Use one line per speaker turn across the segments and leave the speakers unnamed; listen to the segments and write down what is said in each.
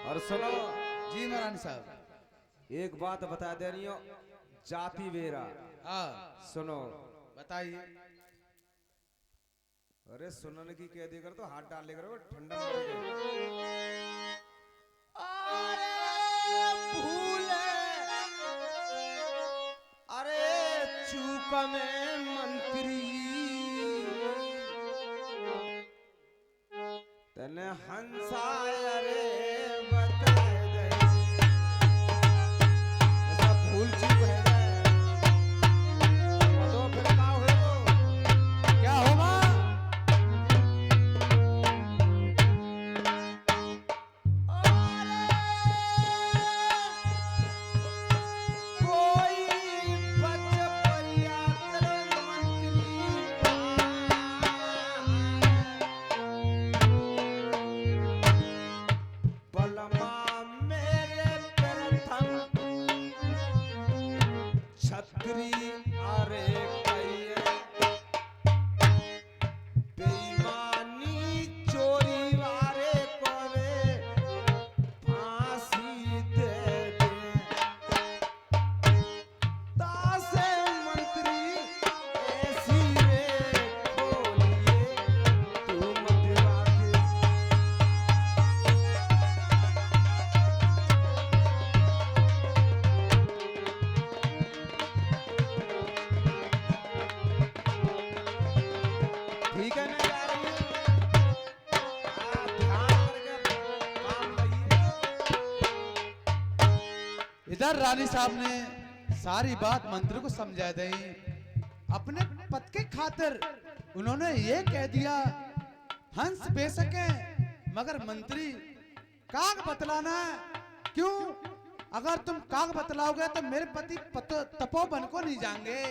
और सुनो
जी महारानी साहब।
एक बात बता दे रही हूँ, जाति बेरा।
हाँ
सुनो,
बताइए।
अरे सुनने की कह दे कर तो हाथ डाल लेकर ठंडा मर गए। अरे चूक में मंत्री तने हंसा अरे बता दे, ऐसा भूल चूक है तो फिर क्या होगा?
क्या होगा?
कोई बच परिया मंत्री बलमा मेरे प्रथम छत्री अरे कहिए बेईमानी चोरी वारे कोवे फांसी दे दे दासे मंत्री ऐसी रे खोलिए तू मदिरा के। ठीक है ना जा रही है? ध्यान करके काम करिए।
इधर रानी साहब ने सारी बात मंत्री को समझा दी। अपने पद के खातिर उन्होंने ये कह दिया हंस बेशक है मगर मंत्री काग बतलाना है। क्यों? अगर तुम काग बतलाओगे तो मेरे पति तपोवन को नहीं जाएंगे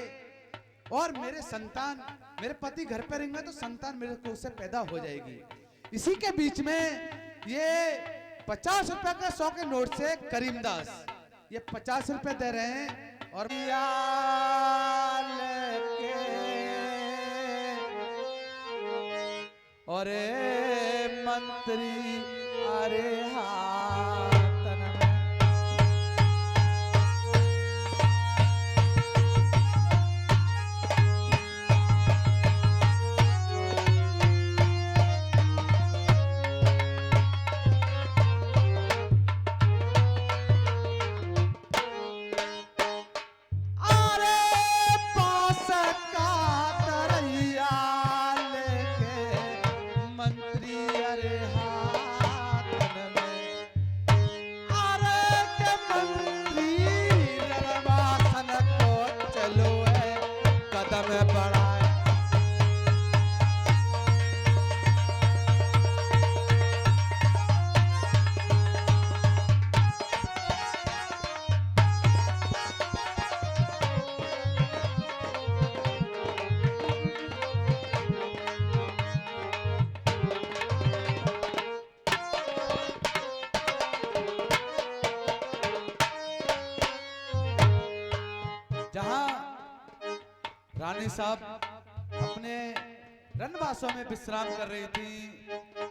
और मेरे संतान, मेरे पति घर पे रहेंगे तो संतान मेरे को उससे पैदा हो जाएगी। इसी के बीच में ये 50 रुपए के 100 के नोट से करीमदास ये 50 रुपए दे रहे हैं और
अरे मंत्री अरे हाथन में अरे पास का तरैया लेके मंत्री अरे हाथन में अरे के मंत्री रवासन को चलो है कदम बढ़ाए।
जहां रानी साहब अपने रनवासों में विश्राम कर रही थी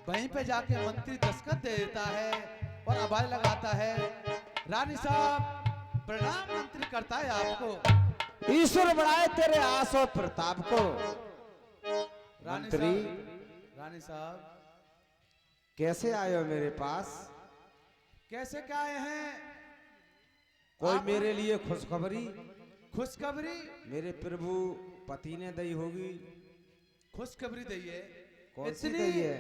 वहीं पे जाके मंत्री दस्तखत दे देता है और आवाज लगाता है रानी साहब प्रणाम मंत्री करता है आपको।
ईश्वर बढ़ाए तेरे आस और प्रताप को।
रानी
मंत्री
साहब, रानी साहब
कैसे आए हो मेरे पास?
कैसे क्या आए हैं?
कोई
आप-
मेरे लिए खुशखबरी
खुशखबरी?
मेरे प्रभु पति ने दी होगी।
खुशखबरी दी है।
कौन सी दी है?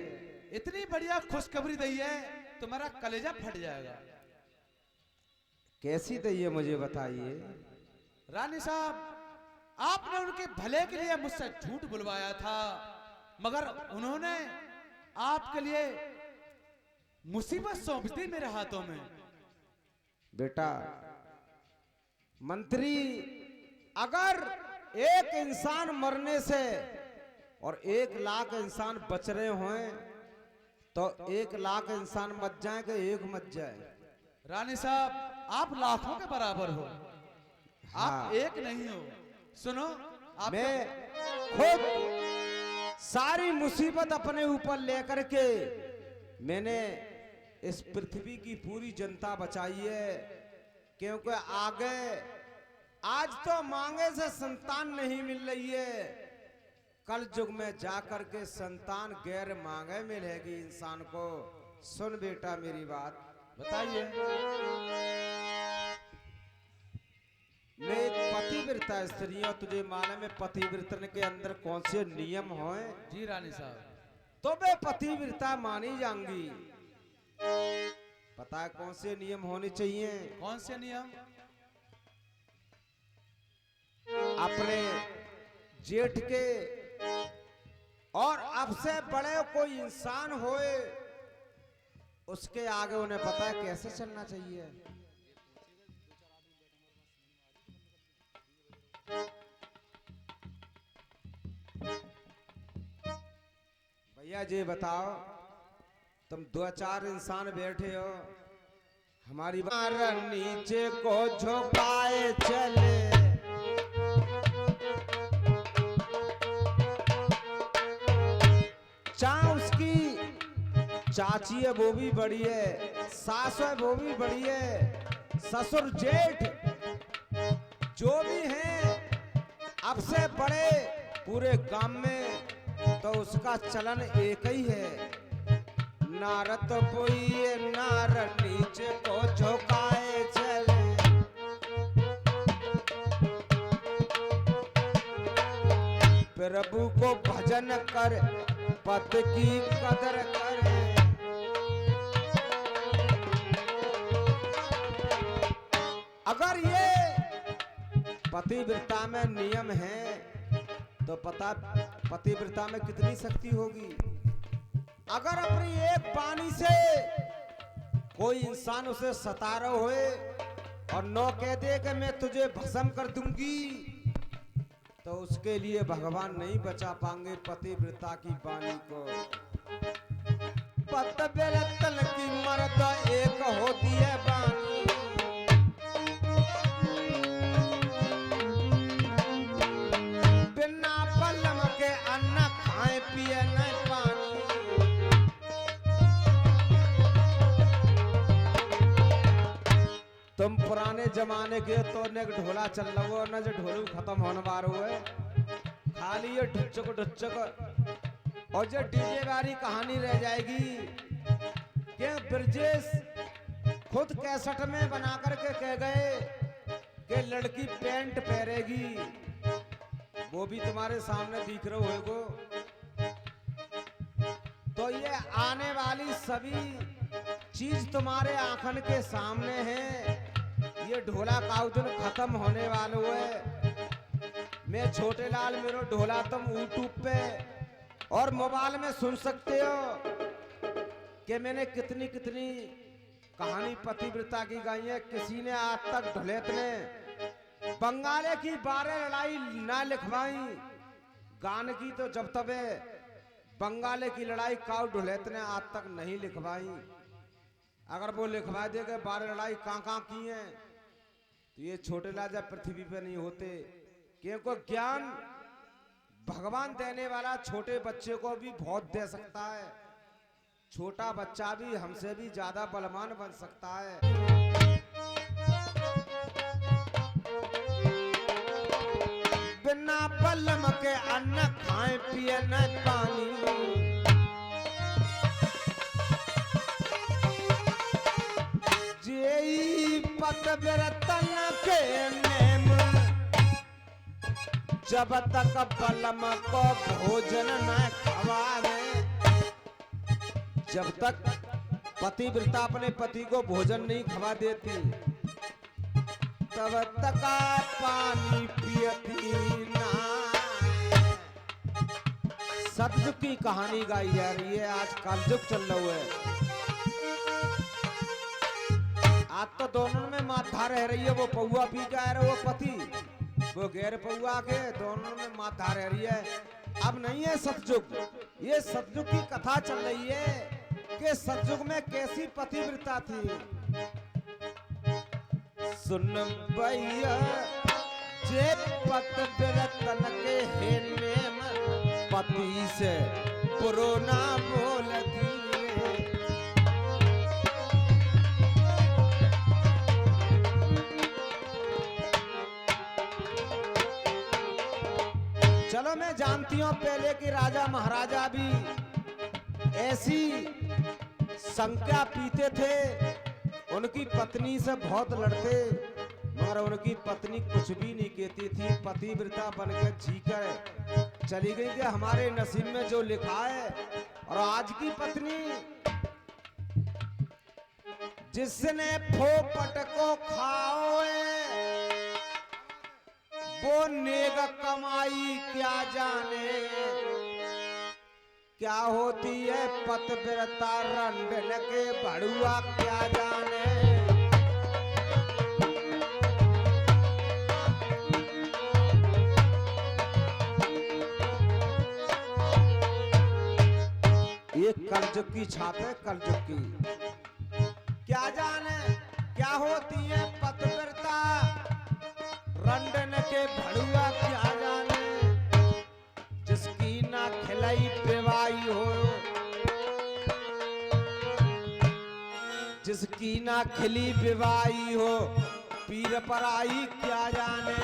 इतनी बढ़िया खुशखबरी दी है तुम्हारा कलेजा फट जाएगा।
कैसी दी है मुझे बताइए।
रानी साहब आपने उनके भले के लिए मुझसे झूठ बुलवाया था मगर उन्होंने आपके लिए मुसीबत सौंप दी मेरे हाथों में।
बेटा मंत्री, अगर एक इंसान मरने से और 1 लाख इंसान बच रहे हों तो 1 लाख इंसान मत जाए कि एक मत जाए?
रानी साहब आप लाखों के बराबर हो।
हाँ।
आप एक नहीं हो। सुनो आप
मैं खुद सारी मुसीबत अपने ऊपर लेकर के मैंने इस पृथ्वी की पूरी जनता बचाइए, क्योंकि आगे आज तो मांगे से संतान नहीं मिल रही है, कल युग में जाकर के संतान गैर मांगे मिलेगी इंसान को। सुन बेटा मेरी बात,
बताइए।
मैं एक पतिव्रता स्त्री हूं, तुझे मालूम है पतिव्रतन के अंदर कौन से नियम हैं?
जी रानी साहब।
तो वे पतिव्रता मानी जाएंगी। पता है कौन से नियम होने चाहिए?
कौन से नियम?
अपने जेठ के और आपसे बड़े कोई इंसान होए, उसके आगे उन्हें पता है कैसे चलना चाहिए। भैया जी बताओ, तुम 2-4 इंसान बैठे हो, हमारी नीचे को झुकाए चले, चाहे उसकी चाची है वो भी बड़ी है, सास है वो भी बड़ी है, ससुर जेठ जो भी हैं, अब से बड़े पूरे गांव में, तो उसका चलन एक ही है, नारद बोइए नार नीचे को झुकाए चले। प्रभु को भजन कर पद की कदर करे। अगर ये पतिव्रता में नियम है तो पता पतिव्रता में कितनी शक्ति होगी। अगर अपनी एक पानी से कोई इंसान उसे सता रहा होए और नो कह दे कि मैं तुझे भस्म कर दूंगी, तो उसके लिए भगवान नहीं बचा पाएंगे पतिव्रता की वाणी को। पतिव्रतन की मर्द एक होती है वाणी, बिना बलम के अन्न खाए पिए नहीं पानी। तुम पुराने जमाने के तो ने ढोला चल रहा हो ना, जो ढोलू खत्म होने वाला है, खाली ये ढुच्चक और जो डीजे वाली कहानी रह जाएगी कि ब्रजेश खुद कैसेट में बना करके कह गए कि लड़की पैंट पहनेगी, वो भी तुम्हारे सामने दिख रहे होगो। तो ये आने वाली सभी चीज तुम्हारे आंखन के सामने है। ये ढोला काउदन खत्म होने वाला है। मैं छोटे लाल मेरो ढोला तुम यूट्यूब पे और मोबाइल में सुन सकते हो कि मैंने कितनी कितनी कहानी पतिव्रता की गाई है। किसी ने आज तक ढोलेत ने बंगाले की 12 लड़ाई ना लिखवाई, गान की तो जब तबे बंगाले की लड़ाई काउ ढोलेत ने आज तक नहीं लिखवाई। अगर वो लिखवा देगा 12 लड़ाई कहाँ की है, तो ये छोटे राजा पृथ्वी पे नहीं होते। क्योंकि ज्ञान भगवान देने वाला छोटे बच्चे को भी बहुत दे सकता है। छोटा बच्चा भी हमसे भी ज्यादा बलवान बन सकता है। बिना बलम के अन्न खाए पिए न पानी, जेई पतिव्रतन के नेम, जब तक बलम को भोजन न खवावे, जब तक पतिव्रता अपने पति को भोजन नहीं खवा देती तब तक पानी पियती ना। सतयुग की कहानी गाई जा रही है, आज कलयुग चल रहा है। आज तो दोनों में माथा रह रही है, वो पौआ पी के आ रहा है वो पति, वो गैर पौआ के दोनों में माथा रह रही है। अब नहीं है सतयुग, ये सतयुग की कथा चल रही है कि सतयुग में कैसी पतिव्रता थी। सुन भैया जे पतिव्रतन के हेले में पति से पुरोना बोलती, जानती हो पहले के राजा महाराजा भी ऐसी संख्या पीते थे, उनकी पत्नी से बहुत लड़ते, मगर उनकी पत्नी कुछ भी नहीं कहती थी। पतिव्रता बनकर जीकर चली गई कि हमारे नसीब में जो लिखा है। और आज की पत्नी जिसने फोपट को खाओए वो नेक कमाई क्या जाने। क्या होती है पतिव्रता रंडन के भड़ुआ क्या जाने। ये कलजुग की छाप है, कलजुग की। क्या जाने क्या होती है पतिव्रता रंडन के भड़ुआ क्या जाने। जिसकी ना खिलाई बेवाई हो, जिसकी ना खिली बेवाई हो, पीर पर आई क्या जाने।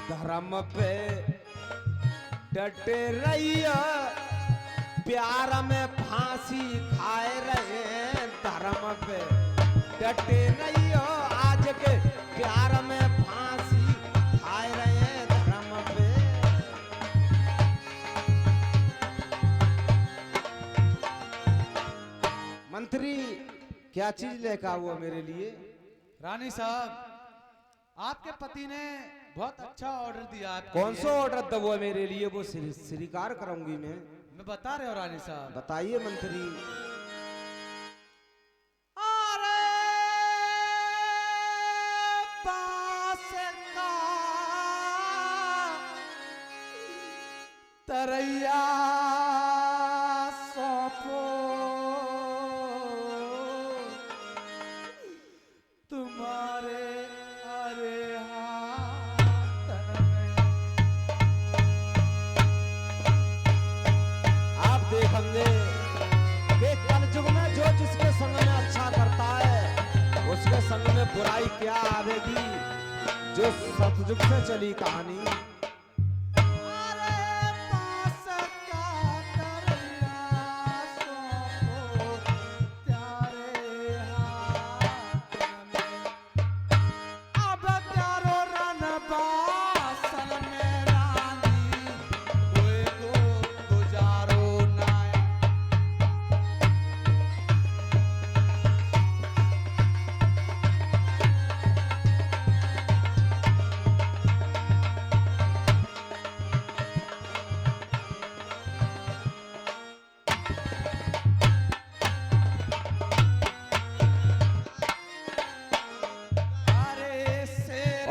धर्म पे डटे रहिया, प्यार में फांसी खाए रहे। धर्म पे डटे रहियो, आज के प्यार में फांसी खाए रहे। धर्म पे मंत्री क्या चीज लेकर हुआ मेरे लिए?
रानी साहब, आपके पति ने बहुत अच्छा ऑर्डर दिया आपके
कौन
लिए।
सा ऑर्डर दबो मेरे लिए? वो स्वीकार करूंगी मैं।
बता रहे हो रानी साहब।
बताइए मंत्री।
अरे बास का तरैया सौंपो तुम्हारे अरे
आप देखेंगे कि कलयुग में जो जिसके संग में अच्छा करता है उसके संग में बुराई क्या आवेगी। जो सतयुग से चली कहानी।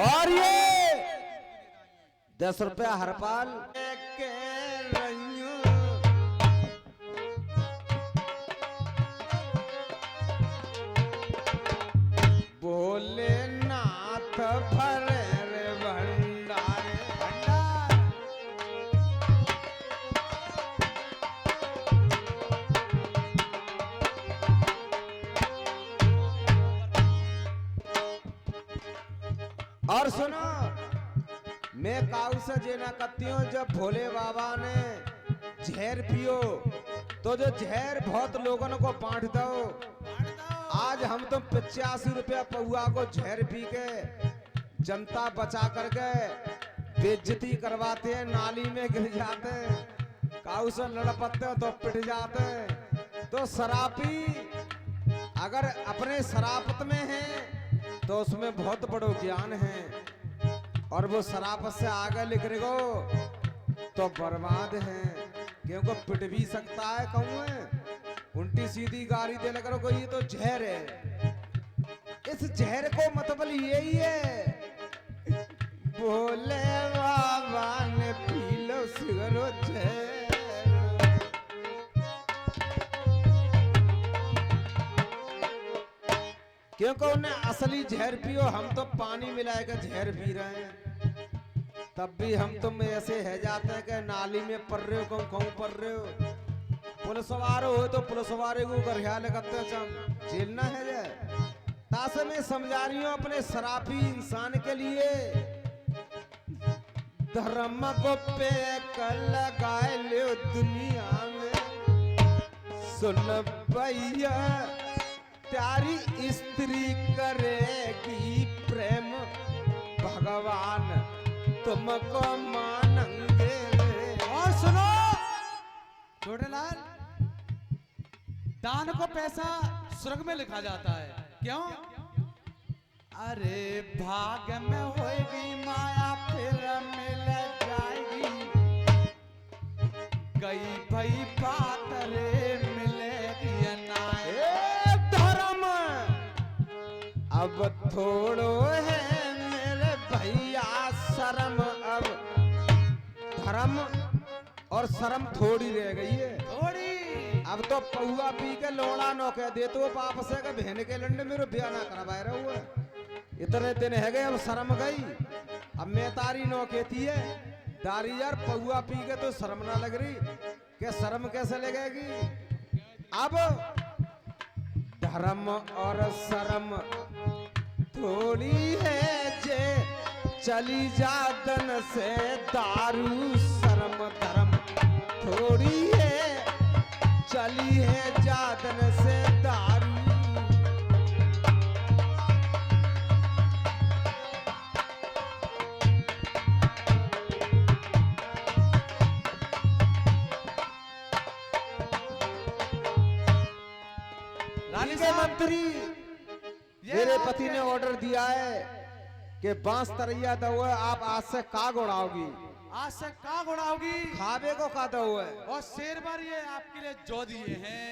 और ये 10 रुपया हरपाल बोले नाथ भरे रे भंडारे भंडार। और सुनो, मैं काऊ से जेना करती हूँ, जब भोले बाबा ने जहर पियो तो जो जहर बहुत लोगों को बांट दो। आज हम तुम 85 रुपया पौआ को जहर पी के जनता बचा करके बेइज्जती करवाते हैं, नाली में गिर जाते हैं, काऊ से लड़पते हैं तो पिट जाते हैं। तो शराबी अगर अपने शराबत में है तो उसमें बहुत बड़ो ज्ञान है, और वो शराबत से आगे लिख रहे तो बर्बाद है, क्योंकि पिट भी सकता है। कहूँ उल्टी सीधी गाड़ी दे लगा कोई, ये तो जहर है। इस जहर को मतलब यही है, भोले बाबा ने पी लो सिगरो जहर। क्योंकि उन्हें असली जहर पियो, हम तो पानी मिलाकर जहर पी रहे हैं। तब भी हम तुम ऐसे है जाते हैं कि नाली में पड़ रहे हो, कहूँ पड़ रहे हो। पुलिस वाले हो तो पुलिस वाले को ख्याल करते जेलना है जे। तासे मैं समझा रही हूं अपने शराबी इंसान के लिए, धर्म को पेक लगाए लो दुनिया में। सुन भैया त्यारी स्त्री करेगी प्रेम, भगवान तुमको मानेंगे।
और सुनो छोटेलाल, दान को पैसा स्वर्ग में लिखा जाता है, क्यों? अरे भाग्य में होएगी माया फिर मिल जाएगी, गई भई बात रे मिलेगी ना।
धर्म अब थोड़ो है मेरे भैया शर्म, अब धर्म और शर्म थोड़ी रह गई है।
थोड़ी
अब तो पहुआ पी के लोड़ा नो कह दे तो पाप से के बहन के लंडे मेरे ब्याह ना करवाए रहे हुए। इतने दिन है गए अब शर्म गई। अब मैं तारी नो कहती है दारी यार पहुआ पी के तो शर्म ना लग रही, क्या शर्म कैसे लगेगी? अब धर्म और शर्म थोड़ी है जे चली जा दन से दारू, शर्म धर्म थोड़ी है चली है जादन से दारू।
रानी
के मंत्री मेरे पति ने
आपके-
ऑर्डर दिया है कि बांस तरैया दो आप आज से काग उड़ाओगी,
आज से का उड़ाओगी
खावे को का दो है।
और शेरबर ये आपके लिए जो दिए हैं,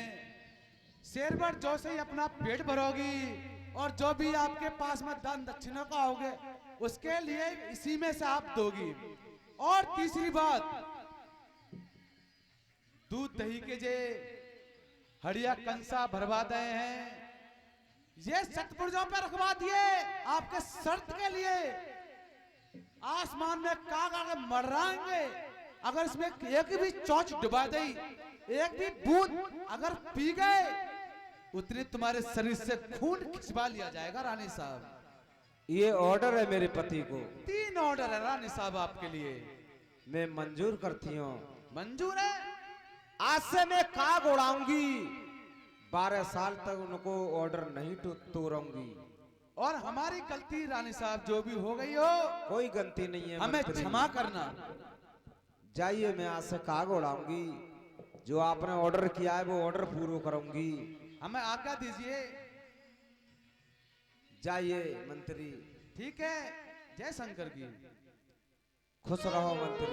शेरबर जो से ही अपना पेट भरोगी और जो भी आपके पास में दान दक्षिणा का होगे उसके लिए इसी में से आप दोगी। और तीसरी बात, दूध दही के जे हड़िया कंसा भरवा दे हैं, ये सतपुरजों पे रखवा दिए आपके शर्त के लिए। आसमान में काग आगे मर्राएंगे, अगर इसमें एक भी चोंच डुबा दी, एक भी बूंद अगर पी गए, उतनी तुम्हारे शरीर से खून खिंचवा लिया जाएगा रानी साहब।
ये ऑर्डर है मेरे पति को,
3 ऑर्डर है रानी साहब आपके लिए।
मैं मंजूर करती हूँ।
मंजूर है?
आज से मैं काग उड़ाऊंगी, 12 साल तक उनको ऑर्डर नहीं तोड़ूंगी।
और हमारी गलती रानी साहब जो भी हो गई हो,
कोई गलती नहीं है
हमें
मंत्री।
क्षमा करना।
जाइए, मैं आज से काग उड़ाऊंगी, जो आपने ऑर्डर किया है वो ऑर्डर पूरा करूंगी।
हमें आज्ञा दीजिए।
जाइए मंत्री।
ठीक है, जय शंकर की।
खुश रहो मंत्री।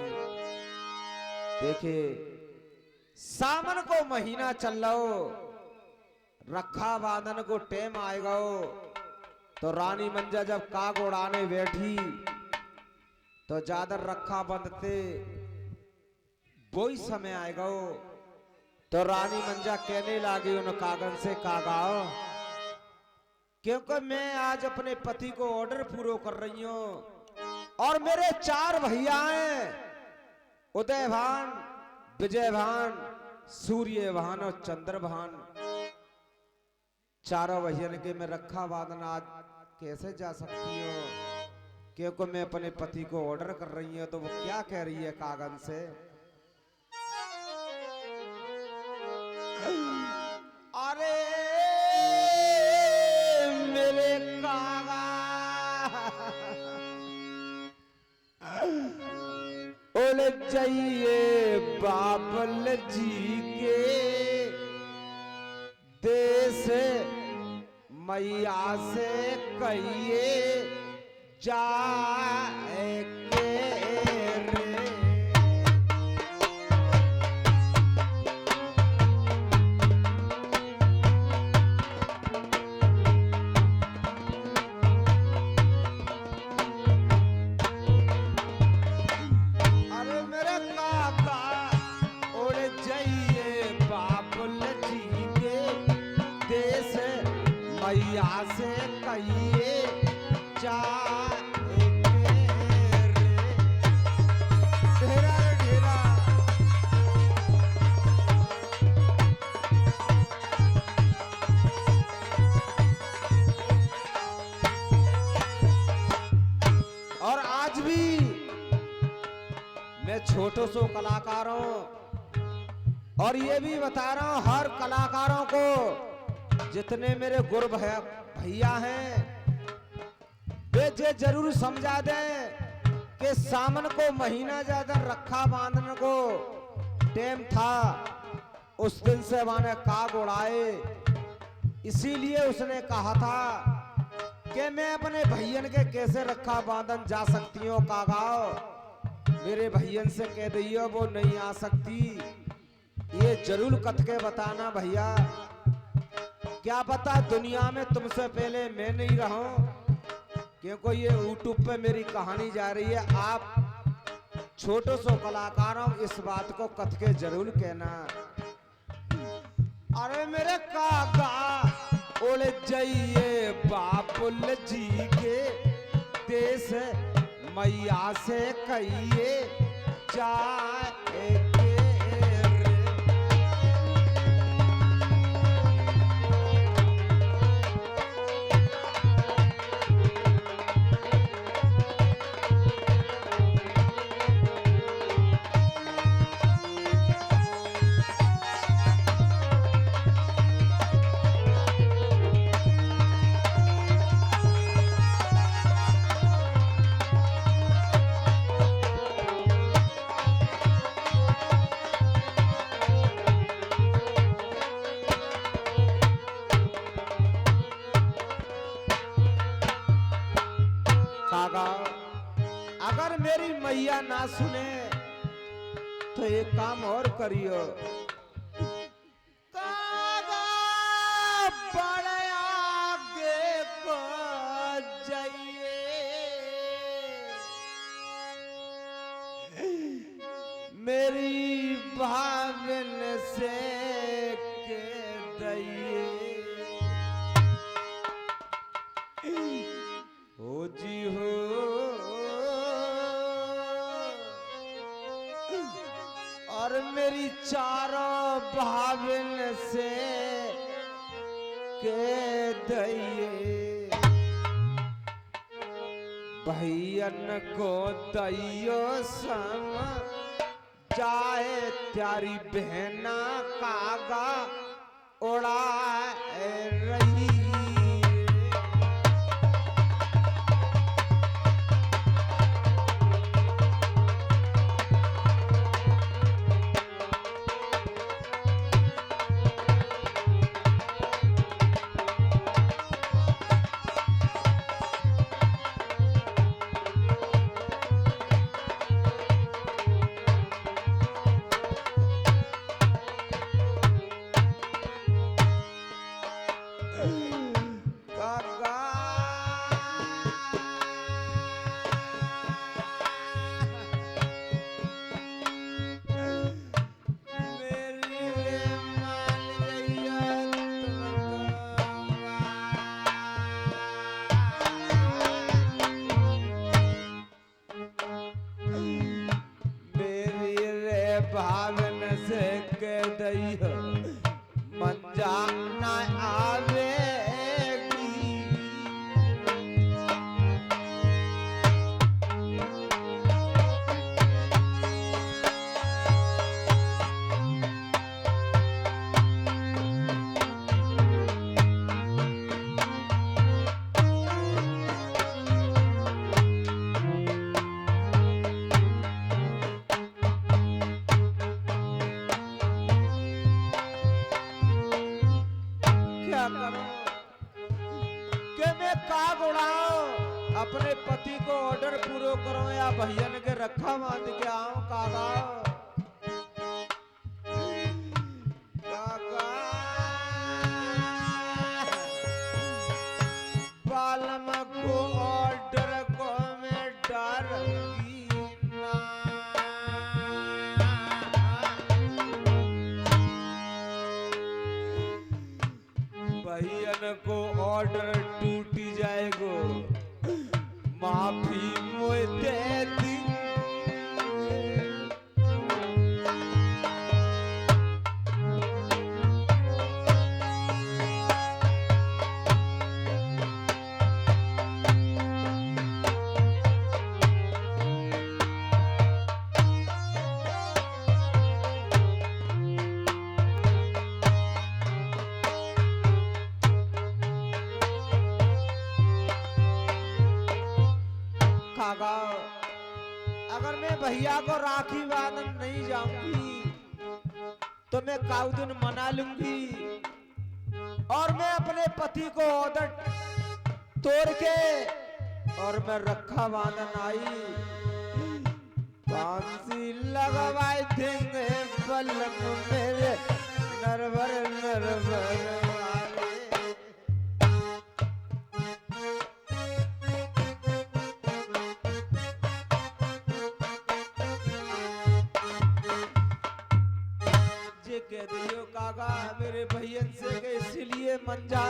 देखिए सावन को महीना चल रहो, रक्षा बांधन को टेम आएगा हो, तो रानी मंजा जब काग उड़ाने बैठी तो ज्यादा रखा बंधते वही समय आएगा हो, तो रानी मंजा कहने लगी उन कागन से कागाओ, क्योंकि मैं आज अपने पति को ऑर्डर पूरा कर रही हूं और मेरे 4 भैया हैं, उदयभान, विजयभान, सूर्यभान और चंद्रभान। चारों भैयन के मैं रखा बांधन आज कैसे जा सकती हो, क्योंकि मैं अपने पति को ऑर्डर कर रही हूं। तो वो क्या कह रही है कागन से, अरे मेरे कागा ओले जाइए बाबल जी के देश, मैया से कहिए जाए के रे। अरे मेरे काका उड़ जाइए बाबुल जी के देश, मैया से कहिए जाए के रे। ढेरा रे ढेरा। छोटो सो कलाकारों और ये भी बता रहा हूं हर कलाकारों को, जितने मेरे गुरु भैया हैं वे ये जरूर समझा दें कि सामन को महीना ज्यादा रखा बांधने को टेम था, उस दिन से माने काग उड़ाए। इसीलिए उसने कहा था कि मैं अपने भैयन के कैसे रखा बांधन जा सकती हूँ कागाओ, मेरे भैयन से कह दियो वो नहीं आ सकती। ये जरूर कथ के बताना भैया, क्या पता दुनिया में तुमसे पहले मैं नहीं रहूं, क्योंकि ये यूट्यूब पे मेरी कहानी जा रही है। आप छोटो सो कलाकारों इस बात को कथ के जरूर कहना। अरे मेरे काका उड़ जाइए बापुल जी के देश, मैया से कहिए जाए कागा। अगर मेरी मैया ना सुने तो एक काम और करियो, कागा बड़े आगे को जाइए, मेरी भावन से कह दइए हो जी हो, और मेरी चारों भावन से कह दइए भैयन को दैयो सम चाहे त्यारी बहना कागा उड़ा रही। भावन से कह दैयो मंजा ना आवेगी, कि मैं काग उड़ाओ अपने पति को ऑर्डर पूरा करो या भैयन के रखा बांध के आओ कागा। कागा बालम को ऑर्डर को मैं डरूंगी ना, भैयन को ऑर्डर टूटी जाएगो माफी मोए दे दी, भैया को राखी बांधन नहीं जाऊंगी तो मैं काऊ दिन मना लूंगी और मैं अपने पति को ऑर्डर तोड़ के और मैं रखा बांधन आई फांसी लगवाए देंगे बल्लम मेरे नरवर नरवर वाले। जे कह दियो काका मेरे भैयन से के इसलिए मंजा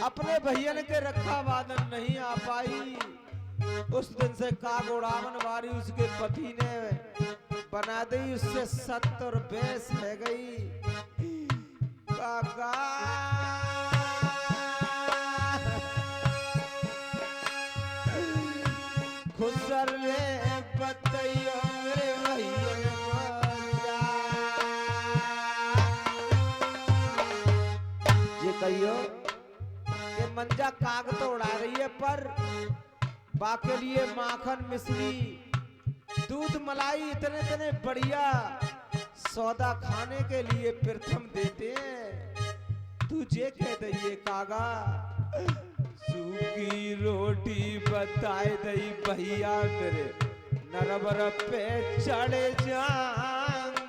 अपने भैयन के रखा बांधन नहीं आ पाई। उस दिन से काग उड़ावन वारी उसके पति ने बना दी, उससे 70 बेस है गई। काका खुसर में बतैयो मेरे भैयन ये कहियो कि मंजा काग तो उड़ा रही है पर बाके लिए माखन मिश्री दूध मलाई इतने इतने बढ़िया सौदा खाने के लिए प्रथम देते हैं। तुझे कह दइए कागा सूखी रोटी बताए दई भैया मेरे नरबर पे चढ़े जाएंगे।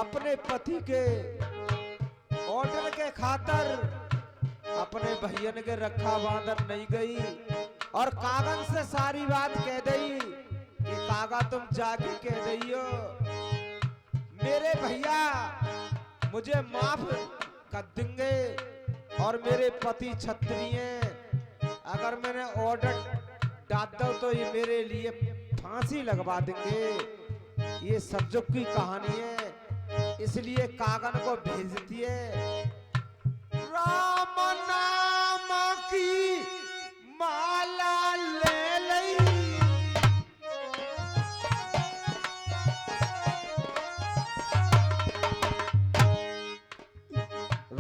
अपने पति के ऑर्डर के खातर अपने भैयन के रखा बांधन नहीं गई और कागन से सारी बात कह दी कि कागा तुम जाके कह दियो मेरे भैया मुझे माफ कर देंगे और मेरे पति क्षत्रिय अगर मैंने ऑर्डर डाल दो तो ये मेरे लिए फांसी लगवा देंगे। ये सब्जुक की कहानी है इसलिए कागन को भेजती है। राम नाम की माला ले लई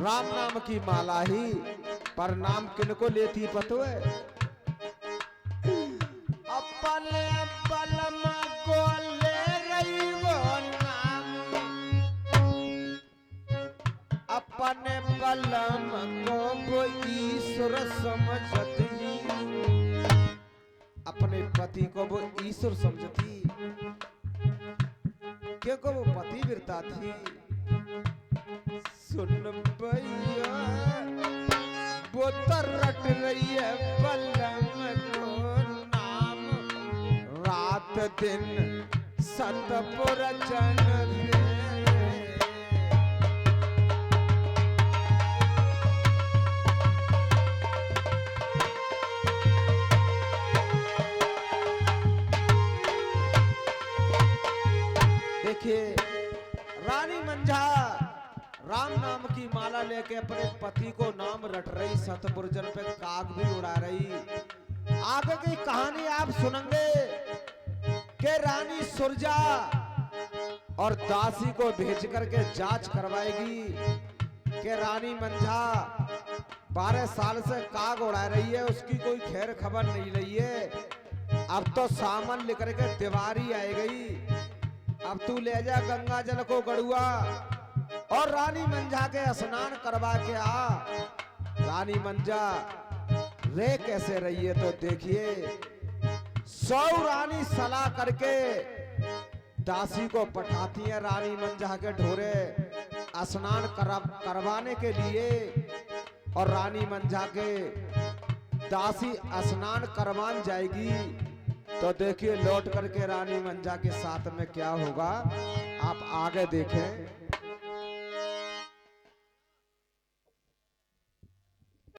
राम नाम की माला ही पर नाम किनको लेती पतो है अपने बलम को ले रही वो अपने बलम को ईश्वर समझती अपने पति को वो ईश्वर समझती क्योंकि वो पति वीरता थी। सुन भैया वो तो रट रही है बलम को नाम रात दिन सतपुर जन देखिए रानी मंझा राम नाम की माला लेके अपने पति को नाम रट रही सतपुरजन पे काग भी उड़ा रही। आगे की कहानी आप सुनेंगे कि रानी सुरजा और दासी को भेज करके जांच करवाएगी कि रानी मंझा 12 साल से काग उड़ा रही है उसकी कोई खैर खबर नहीं रही है। अब तो सामान लेकर के दिवारी आई गई अब तू ले जा गंगा जल को गड़ुआ और रानी मंझा के स्नान करवा के आ। रानी मंझा रे कैसे रही है तो देखिए 100 रानी सलाह करके दासी को पठाती है रानी मंझा के ढोरे स्नान करवाने के लिए और रानी मंझा के दासी स्नान करवान जाएगी तो देखिए लौट करके रानी मंझा के साथ में क्या होगा आप आगे देखें।